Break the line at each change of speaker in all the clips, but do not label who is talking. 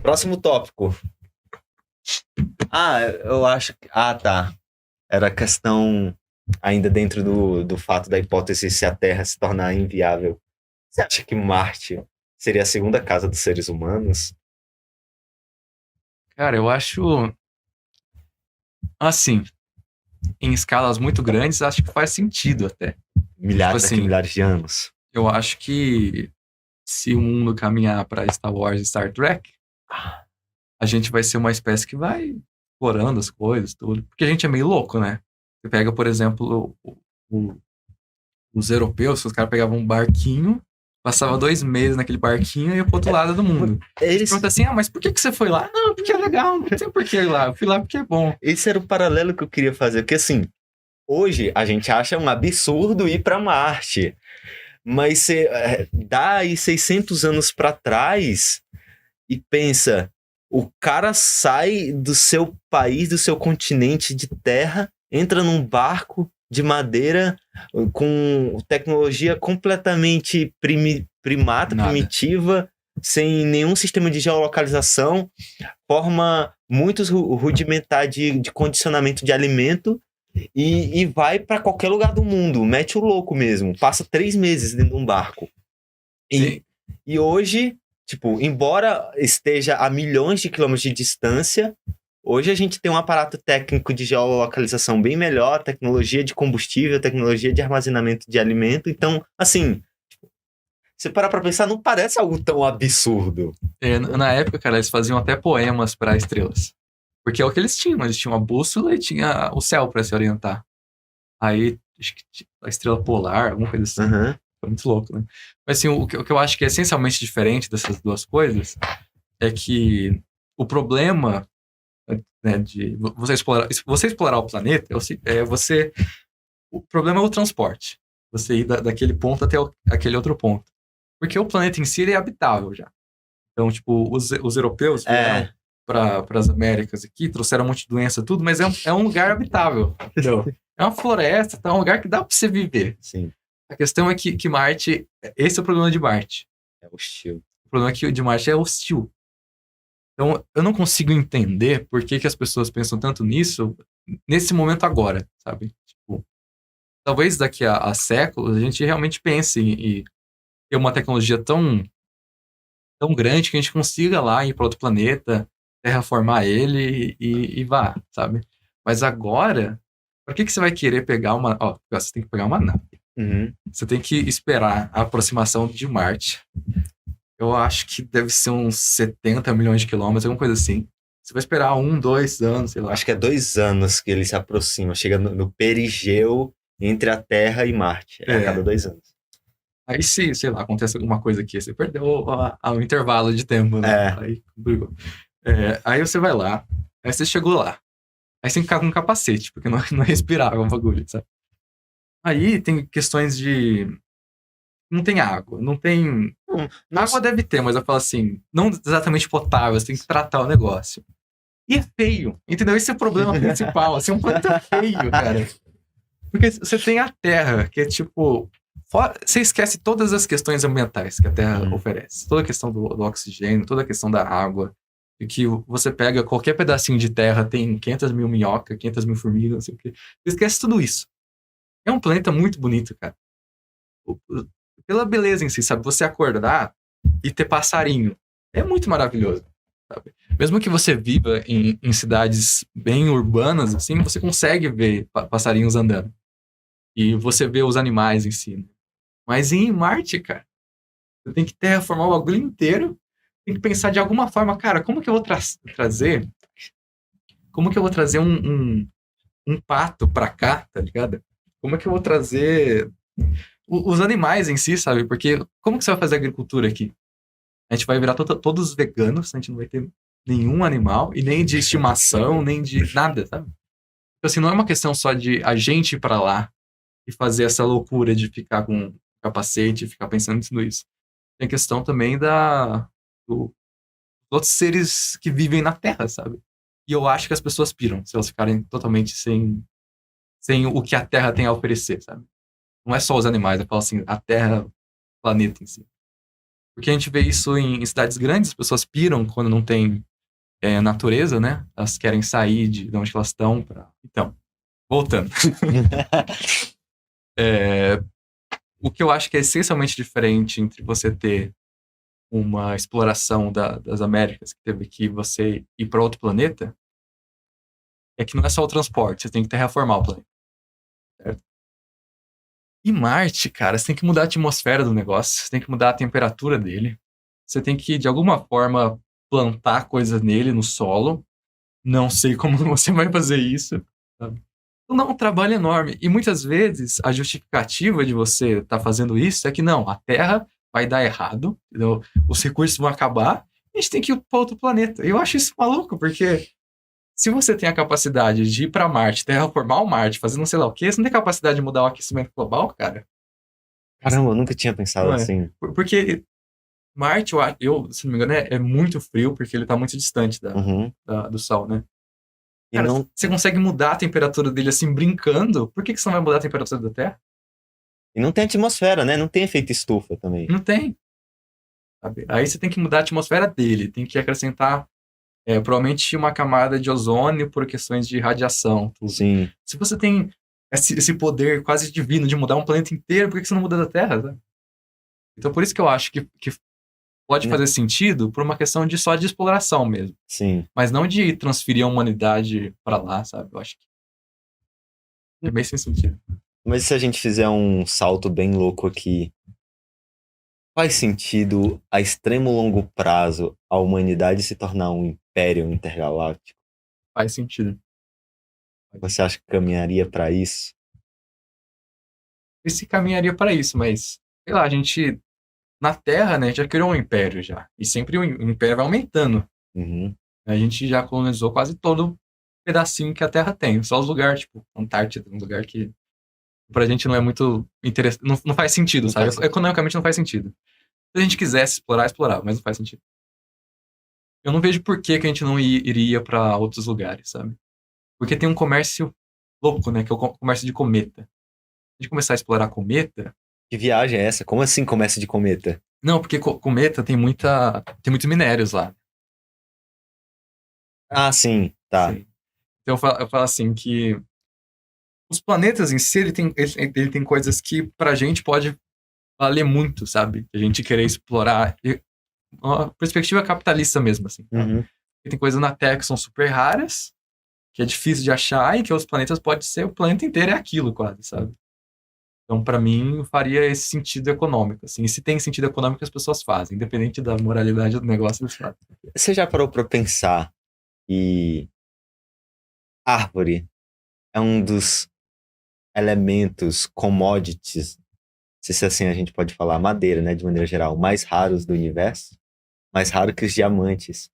Próximo tópico. Eu acho que... tá. Era questão ainda dentro do fato da hipótese se a Terra se tornar inviável. Você acha que Marte seria a segunda casa dos seres humanos?
Cara, eu acho, assim, em escalas muito grandes, acho que faz sentido até.
Daqui a
Assim,
milhares de anos.
eu acho que se o mundo caminhar para Star Wars e Star Trek, a gente vai ser uma espécie que vai explorando as coisas, tudo. Porque a gente é meio louco, né? Você pega, por exemplo, os europeus, os caras pegavam um barquinho, passava 2 meses naquele barquinho e ia pro outro lado do mundo. Eles perguntam assim, mas por que você foi lá? Não, porque é legal, não tem por que ir lá. Eu fui lá porque é bom.
Esse era o paralelo que eu queria fazer, porque assim, hoje a gente acha um absurdo ir para Marte, mas você dá aí 600 anos para trás e pensa, o cara sai do seu país, do seu continente de terra, entra num barco de madeira com tecnologia completamente primitiva, sem nenhum sistema de geolocalização, forma muitos rudimentar de condicionamento de alimento e vai para qualquer lugar do mundo, mete o louco mesmo, passa 3 meses dentro de um barco. E hoje, tipo, embora esteja a milhões de quilômetros de distância, hoje a gente tem um aparato técnico de geolocalização bem melhor, tecnologia de combustível, tecnologia de armazenamento de alimento. Então, assim, você parar pra pensar, não parece algo tão absurdo.
Na época, cara, eles faziam até poemas para estrelas. Porque é o que eles tinham a bússola e tinha o céu para se orientar. Aí, acho que a estrela polar, alguma coisa assim.
Uhum.
Foi muito louco, né? Mas assim, o que eu acho que é essencialmente diferente dessas duas coisas é que o problema, né, de você explorar o planeta, o problema é o transporte. Você ir daquele ponto até aquele outro ponto. Porque o planeta em si ele é habitável já. Então, tipo, os europeus vieram para as Américas aqui, trouxeram um monte de doença, tudo, mas é um lugar habitável. Entendeu? É uma floresta, tá? É um lugar que dá para você viver.
Sim.
A questão é que Marte, esse é o problema de Marte.
É hostil.
O problema é que o de Marte é hostil. Então, eu não consigo entender por que as pessoas pensam tanto nisso nesse momento agora, sabe? Tipo, talvez daqui a séculos a gente realmente pense em ter uma tecnologia tão grande que a gente consiga lá ir para outro planeta, terraformar ele e vá, sabe? Mas agora, por que você vai querer pegar uma... você tem que pegar uma nave.
Uhum.
Você tem que esperar a aproximação de Marte. Eu acho que deve ser uns 70 milhões de quilômetros, alguma coisa assim. Você vai esperar 1, 2 anos, sei lá.
Acho que é 2 anos que ele se aproxima, chega no perigeu entre a Terra e Marte, a cada 2 anos.
Aí se, sei lá, acontece alguma coisa aqui, você perdeu o intervalo de tempo, né? Aí brigou. Aí você vai lá, aí você chegou lá. Aí você tem que ficar com um capacete, porque não respirava o bagulho, sabe? Aí tem questões de... Não tem água, não tem... Água deve ter, mas eu falo assim, não exatamente potável, você tem que tratar o negócio. E é feio, entendeu? Esse é o problema principal, assim, um planeta feio, cara. Porque você tem a Terra, que é tipo... Você esquece todas as questões ambientais que a Terra oferece. Toda a questão do oxigênio, toda a questão da água. E que você pega qualquer pedacinho de terra, tem 500 mil minhocas, 500 mil formigas, não sei o quê. Você esquece tudo isso. É um planeta muito bonito, cara. Pela beleza em si, sabe? Você acordar e ter passarinho. É muito maravilhoso, sabe? Mesmo que você viva em cidades bem urbanas, assim, você consegue ver passarinhos andando. E você vê os animais em si, né? Mas em Marte, cara, você tem que terraformar o bagulho inteiro. Tem que pensar de alguma forma, cara, como que eu vou trazer... Como que eu vou trazer um pato pra cá, tá ligado? Como é que eu vou trazer os animais em si, sabe? Porque como que você vai fazer agricultura aqui? A gente vai virar todos veganos, a gente não vai ter nenhum animal, e nem de estimação, nem de nada, sabe? Então, assim, não é uma questão só de a gente ir pra lá e fazer essa loucura de ficar com capacete, ficar pensando em tudo isso. Tem a questão também dos outros seres que vivem na Terra, sabe? E eu acho que as pessoas piram se elas ficarem totalmente sem o que a Terra tem a oferecer, sabe? Não é só os animais, eu falo assim, a Terra, o planeta em si. Porque a gente vê isso em cidades grandes, as pessoas piram quando não tem natureza, né? Elas querem sair de onde elas estão. Então, voltando. O que eu acho que é essencialmente diferente entre você ter uma exploração das Américas, que teve que você ir para outro planeta, é que não é só o transporte, você tem que terraformar o planeta. Certo? E Marte, cara, você tem que mudar a atmosfera do negócio, você tem que mudar a temperatura dele, você tem que, de alguma forma, plantar coisas nele, no solo. Não sei como você vai fazer isso. Sabe? Então dá um trabalho enorme. E muitas vezes a justificativa de você estar fazendo isso é que não, a Terra vai dar errado, entendeu? Os recursos vão acabar, e a gente tem que ir para outro planeta. Eu acho isso maluco, porque se você tem a capacidade de ir para Marte, terraformar o Marte, fazer não sei lá o quê, você não tem capacidade de mudar o aquecimento global, cara?
Caramba, eu nunca tinha pensado
Não é?
assim.
Porque Marte, se não me engano, é muito frio, porque ele está muito distante do Sol, né?
E
Cara,
não,
você consegue mudar a temperatura dele assim, brincando, por que você não vai mudar a temperatura da Terra?
e não tem atmosfera, né? Não tem efeito estufa também.
Não tem. Sabe? Aí você tem que mudar a atmosfera dele, tem que acrescentar provavelmente uma camada de ozônio por questões de radiação. Tudo.
Sim.
Se você tem esse poder quase divino de mudar um planeta inteiro, por que você não muda da Terra? Sabe? Então por isso que eu acho que pode fazer sentido por uma questão só de exploração mesmo.
Sim.
Mas não de transferir a humanidade para lá, sabe? Eu acho que é bem sem sentido.
Mas se a gente fizer um salto bem louco aqui, faz sentido a extremo longo prazo a humanidade se tornar um império intergaláctico?
Faz sentido.
Você acha que caminharia para isso?
E se caminharia para isso, mas, sei lá, a gente, na Terra, né, já criou um império já. E sempre o império vai aumentando.
Uhum.
A gente já colonizou quase todo pedacinho que a Terra tem. Só os lugares, tipo, Antártida, um lugar que pra gente não é muito interessante. Não faz sentido, sabe? Economicamente não faz sentido. Se a gente quisesse explorar, explorava, mas não faz sentido. Eu não vejo por que a gente não iria para outros lugares, sabe? Porque tem um comércio louco, né? Que é o comércio de cometa. Se a gente começar a explorar cometa...
Que viagem é essa? Como assim comércio de cometa?
Não, porque cometa tem muitos minérios lá.
Ah, sim, tá.
Sim. Então eu falo assim que os planetas em si, ele tem coisas que pra gente pode valer muito, sabe? A gente querer explorar. Uma perspectiva capitalista mesmo, assim. Tá?
Uhum.
E tem coisas na Terra que são super raras, que é difícil de achar, e que os planetas pode ser, o planeta inteiro é aquilo quase, sabe? Então, pra mim, faria esse sentido econômico, assim. E se tem sentido econômico, as pessoas fazem, independente da moralidade do negócio, eles fazem.
Você já parou pra pensar que árvore é um dos elementos, commodities, se assim a gente pode falar, madeira, né, de maneira geral, mais raros do universo? Mais raro que os diamantes.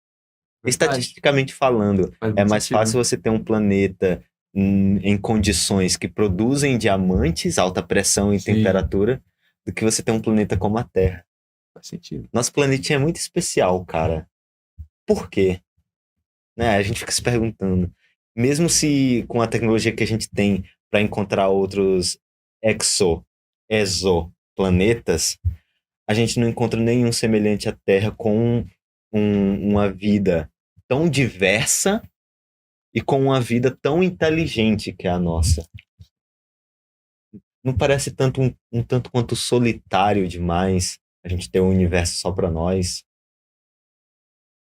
Estatisticamente falando, é mais fácil você ter um planeta em condições que produzem diamantes, alta pressão e temperatura, do que você ter um planeta como a Terra.
Faz sentido.
Nosso planetinha é muito especial, cara. Por quê? Né? A gente fica se perguntando. Mesmo se com a tecnologia que a gente tem para encontrar outros exoplanetas, a gente não encontra nenhum semelhante à Terra com uma vida tão diversa e com uma vida tão inteligente que é a nossa. Não parece tanto um tanto quanto solitário demais a gente ter um universo só para nós?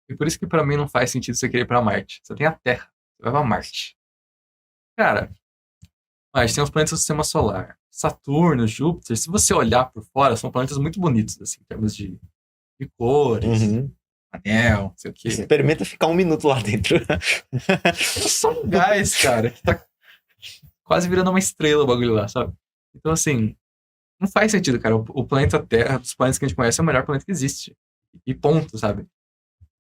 E por isso que pra mim não faz sentido você querer ir pra Marte. Você tem a Terra, você vai pra Marte. Cara, a gente tem os planetas do Sistema Solar. Saturno, Júpiter, se você olhar por fora, são planetas muito bonitos, assim, em termos de cores, anel, não sei o quê.
Experimenta ficar 1 minuto lá dentro.
É só um gás, cara, que tá quase virando uma estrela o bagulho lá, sabe? Então, assim, não faz sentido, cara. O planeta Terra, dos planetas que a gente conhece, é o melhor planeta que existe. E ponto, sabe?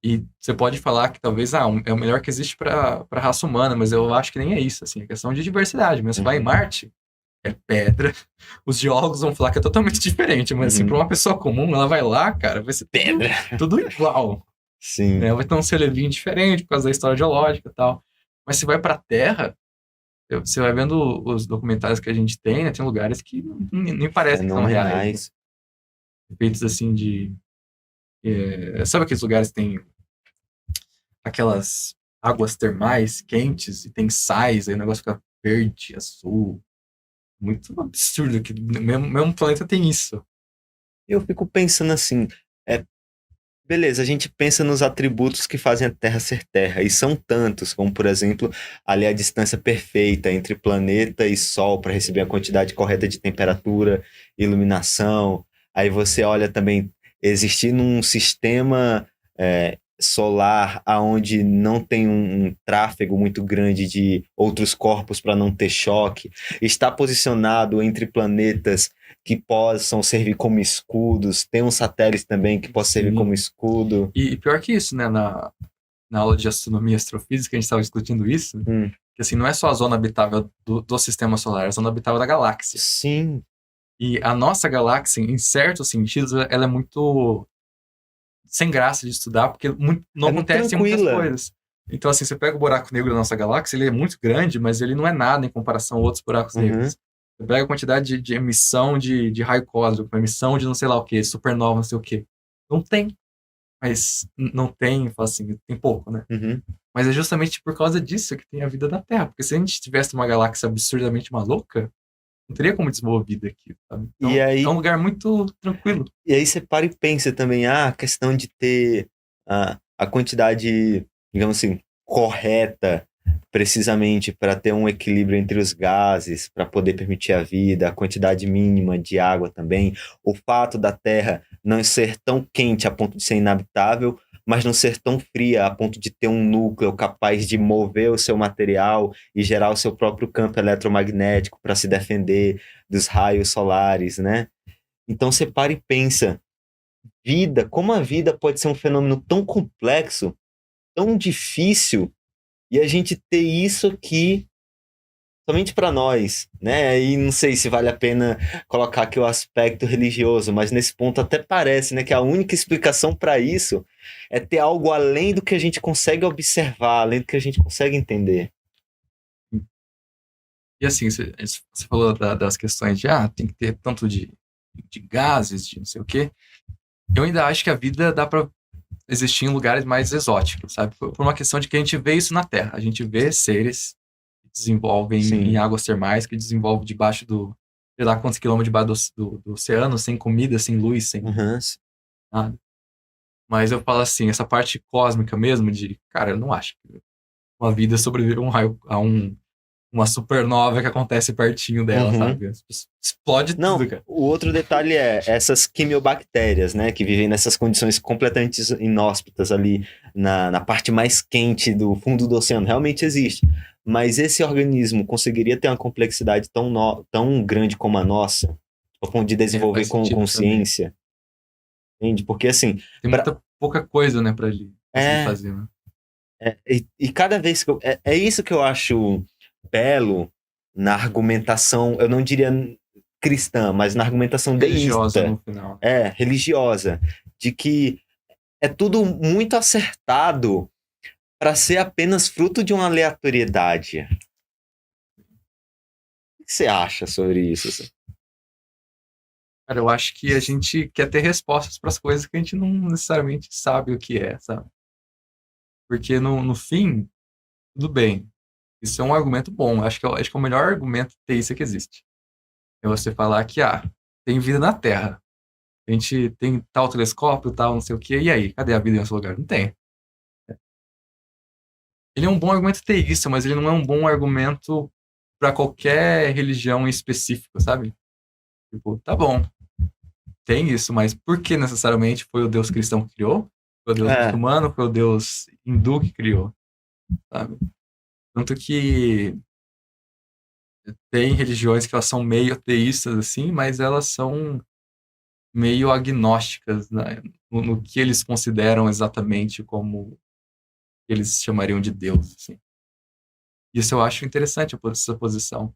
E você pode falar que talvez é o melhor que existe para a raça humana, mas eu acho que nem é isso, assim, é questão de diversidade. Mas você vai em Marte, é pedra, os geólogos vão falar que é totalmente diferente, mas assim, para uma pessoa comum, ela vai lá, cara, vai ser
pedra,
tudo igual.
Sim.
Né? Vai ter um selevinho diferente por causa da história geológica e tal. Mas você vai para a Terra, você vai vendo os documentários que a gente tem, né? Tem lugares que nem parece que são reais. Né? Feitos assim de Sabe aqueles lugares que tem aquelas águas termais quentes e tem sais, aí o negócio fica verde, azul. Muito absurdo que mesmo planeta tem isso.
Eu fico pensando assim, beleza, a gente pensa nos atributos que fazem a Terra ser Terra, e são tantos, como por exemplo, ali a distância perfeita entre planeta e Sol para receber a quantidade correta de temperatura, iluminação. Aí você olha também, existir num sistema solar onde não tem um tráfego muito grande de outros corpos para não ter choque, está posicionado entre planetas que possam servir como escudos, tem um satélite também que possa servir como escudo.
E pior que isso, né, na aula de astronomia e astrofísica, a gente estava discutindo isso, que assim, não é só a zona habitável do sistema solar, é a zona habitável da galáxia.
Sim.
E a nossa galáxia, em certos sentidos, ela é muito sem graça de estudar, porque não acontecem muitas coisas. Então, assim, você pega o buraco negro da nossa galáxia, ele é muito grande, mas ele não é nada em comparação a outros buracos negros. Você pega a quantidade de emissão de raio cósmico, emissão de não sei lá o que, supernova, não sei o que. Não tem. Mas não tem, assim, tem pouco, né? Mas é justamente por causa disso que tem a vida da Terra. Porque se a gente tivesse uma galáxia absurdamente maluca, não teria como desenvolver vida aqui, sabe? Então,
e aí,
é um lugar muito tranquilo.
E aí você para e pensa também, a questão de ter a quantidade, digamos assim, correta, precisamente para ter um equilíbrio entre os gases, para poder permitir a vida, a quantidade mínima de água também, o fato da Terra não ser tão quente a ponto de ser inabitável, mas não ser tão fria a ponto de ter um núcleo capaz de mover o seu material e gerar o seu próprio campo eletromagnético para se defender dos raios solares, né? Então você para e pensa, como a vida pode ser um fenômeno tão complexo, tão difícil, e a gente ter isso aqui somente para nós, né? E não sei se vale a pena colocar aqui o aspecto religioso, mas nesse ponto até parece, né, que a única explicação para isso é ter algo além do que a gente consegue observar, além do que a gente consegue entender.
E assim, você falou das questões de, tem que ter tanto de gases, de não sei o quê. Eu ainda acho que a vida dá para existir em lugares mais exóticos, sabe? Por uma questão de que a gente vê isso na Terra. A gente vê seres que desenvolvem em águas termais, que desenvolvem debaixo sei lá quantos quilômetros debaixo do oceano, sem comida, sem luz, sem nada. Mas eu falo assim, essa parte cósmica mesmo cara, eu não acho que uma vida sobrevive a uma supernova que acontece pertinho dela, sabe? Explode tudo, cara.
O outro detalhe é essas quimiobactérias, né? Que vivem nessas condições completamente inóspitas ali na parte mais quente do fundo do oceano. Realmente existe. Mas esse organismo conseguiria ter uma complexidade tão grande como a nossa, ao ponto de desenvolver com consciência? Entende? Porque assim...
Tem muita pouca coisa, né, pra ele fazer, né?
E cada vez que é isso que eu acho belo na argumentação, eu não diria cristã, mas na argumentação
religiosa
deísta.
No final.
Religiosa. De que é tudo muito acertado para ser apenas fruto de uma aleatoriedade. O que você acha sobre isso?
Cara, eu acho que a gente quer ter respostas para as coisas que a gente não necessariamente sabe o que é, sabe? Porque no fim, tudo bem. Isso é um argumento bom. Acho que é o melhor argumento teísta que existe. É você falar que, tem vida na Terra. A gente tem tal telescópio, tal não sei o quê. E aí, cadê a vida em outro lugar? Não tem. Ele é um bom argumento teísta, mas ele não é um bom argumento para qualquer religião em específico, sabe? Tipo, tá bom. Tem isso, mas por que necessariamente foi o Deus cristão que criou? Foi o Deus muçulmano? Foi o Deus hindu que criou? Sabe? Tanto que tem religiões que elas são meio teístas, assim, mas elas são meio agnósticas, né? no que eles consideram exatamente como eles chamariam de Deus, assim. Isso eu acho interessante, essa posição.